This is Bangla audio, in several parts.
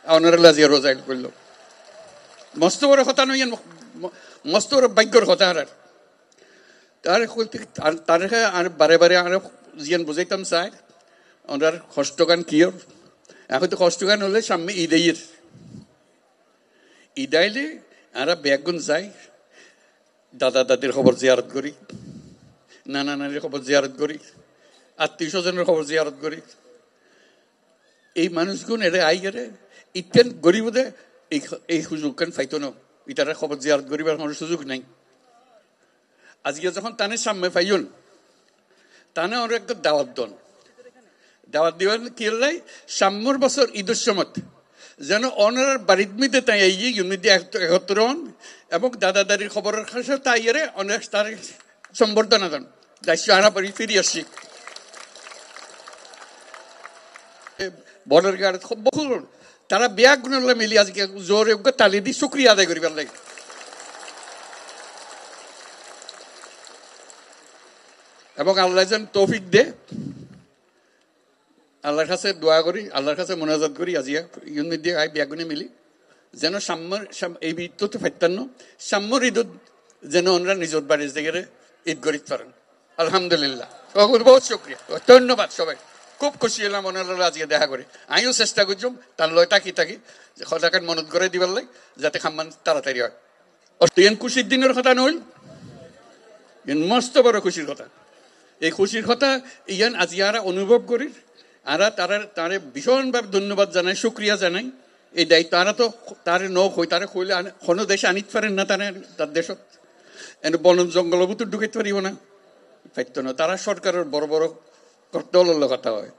ওনারা লাজিয়া রোজা করলো মস্ত বড় কথা নয় মস্ত বড় ভাগ্যর কথা আর তার আর বারে বারে আর জিয়ান বুঝাইতাম চাই ওনার কষ্টগান কিয়র এখন তো কষ্টগান হলে সামনে ঈদের ঈদ আইলে আর ব্যাগুন যাই দাদা দাদির খবর জিয়ারত করি নানা নানির খবর জিয়ারত করি আত্মীয় স্বজনের খবর জিয়ারত করি এই মানুষগুন এরে আই গেলে ইতেন গরিবদে এই সুযোগ কেন ফাইতো না ইটারা খবর জিয়ারত করিবার কোনো সুযোগ নাই আজকে যখন তানে সামনে পাইন তানে ওর একটা দাওয়াত দন দাওয়াত দিবেন কি লাই সাম্যর বছর ঈদের সময় যেন অনার বাড়ির মধ্যে তাই এই ইউনিটি একত্র হন এবং দাদা দাদির খবরের কাছে তাই এরে অনেক তার সম্বর্ধনা দেন দায়িত্ব আনা পারি ফিরে আসছি বর্ডার গার্ড বহু তারা ব্যাগ গুণলে মিলি আজকে জোরে তালি দিয়ে শুক্রিয়া আদায় করিবার লাগে এবং আল্লাহ যেন তৌফিক দে আল্লাহর কাছে দোয়া করি আল্লাহর কাছে মোনাজাত করি আজিয়া ইউনিট দিয়ে আই ব্যাগুনে মিলি যেন সাম্যর এই ঈদ তো ফাইতান্ন সাম্যর ঈদ যেন ওনারা নিজের বাড়ির জায়গায় ঈদ করিতে পারেন আলহামদুলিল্লাহ বহুত শুক্রিয়া ধন্যবাদ সবাই খুব খুশি হলাম ওনারা আজকে দেখা করে আমিও চেষ্টা করছিলাম তার লয় থাকি সদাকার মনত করে দিবার লাগে যাতে খাম্মান তাড়াতাড়ি হয় অস্ট্রেলিয়ান খুশির দিনের কথা নইল মস্ত বড় খুশির কথা এই খুশির কথা ইয়ান আজি আরা অনুভব করি আর তারে ভীষণভাবে ধন্যবাদ জানাই শুক্রিয়া জানাই এই দায়িত্ব আরা তো তারে নই তারে কইলে কোনো দেশে আনিতে পারেন না তার দেশত এনে বন জঙ্গল তো ঢুকাইতে পারিব না পাইত না তারা সরকারের বড় বড় কর্তব্য কথা হয়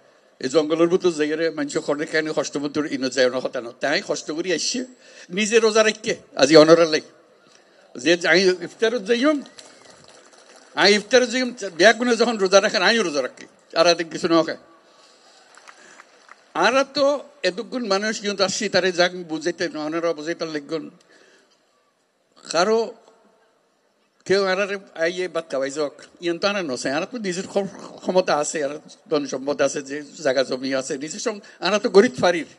এই জঙ্গলের ভিতর জায়গায় মানুষ খড়ে কেন কষ্ট মতো ইনো যায় না কথা না তাই কষ্ট করি আসছে নিজে রোজা রাখকে আজি অনরার লাগে যে আমি ইফতারত যাইম আমি ইফতারত যাইম ব্যাগুনে যখন রোজা রাখেন আমিও রোজা রাখি আর কিছু না খায় আর তো এতক্ষণ মানুষ কিন্তু আসছি তারে যাক বুঝাইতে ওনারা বুঝাইতে লিখুন কারো কেউ আর আইয়ে বাদ খাওয়াই যাক ইয়ন তো আনা নছে আর তো নিজের ক্ষমতা আছে আর ধন সম্পদ আছে যে জায়গা জমি আছে নিজের সঙ্গে আর তো গরিব ফারির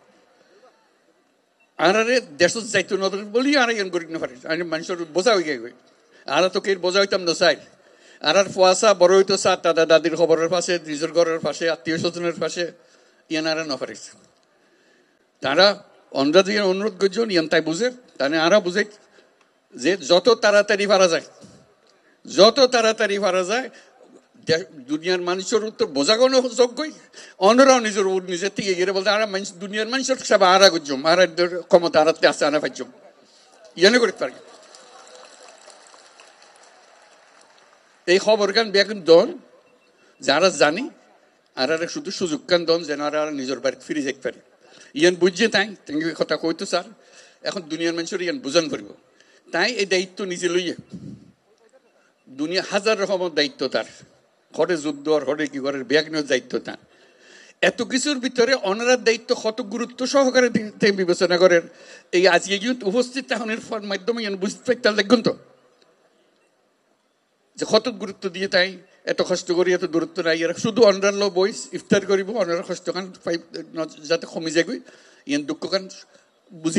আর দেশত যাইতো নদর বলি আর ইয়ন গরিব না ফারির আমি মানুষের বোঝা হয়ে গেই আর তো কে বোঝা হইতাম না চাই আর ফুয়াশা বড় হইতো চা দাদা দাদির খবরের পাশে নিজের ঘরের পাশে আত্মীয় স্বজনের পাশে ইয়ানারা নফারিস তারা অন্ধ্রা দিয়ে অনুরোধ করছেন ইয়ান তাই বুঝে তাহলে আরা বুঝে যে যত তাড়াতাড়ি পারা যায় দুনিয়ার মানুষের উত্তর বোঝাগোনো যোগ্যই অন্যরাও নিজের থেকে গিয়ে বলতে আর দুনিয়ার মানুষের সব আরা করছম আর ক্ষমতা আরাতে আসে আনা পাইছম ইয়ানে করতে পারি এই খবর গান বেগুন দন যারা জানি আর শুধু সুযোগ কান দন যেন আর নিজের বাড়িতে ফিরে যেতে পারে ইয়ান বুঝছে তাই কথা কইতো স্যার এখন দুনিয়ার মানুষের ইয়ান বুঝান পারব তাই এই দায়িত্ব নিজে লইয়ে দুনিয়া হাজার রকমের দায়িত্ব তার ঘরে যুদ্ধ আর ঘরে কি ঘরের ব্যাগ নেওয়ার দায়িত্ব তার এত কিছুর ভিতরে অনারার দায়িত্ব কত গুরুত্ব সহকারে বিবেচনা করেন এই আজকে কিন্তু উপস্থিত থাকার মাধ্যমে বুঝতে পারতে দেখুন তো যে কত গুরুত্ব দিয়ে তাই এত কষ্ট করি এত দূরত্ব নাই এরা শুধু অনার লো বইস ইফতার করিব অনার কষ্ট কান যাতে কমে যায় ইয়ান দুঃখ কান বুঝি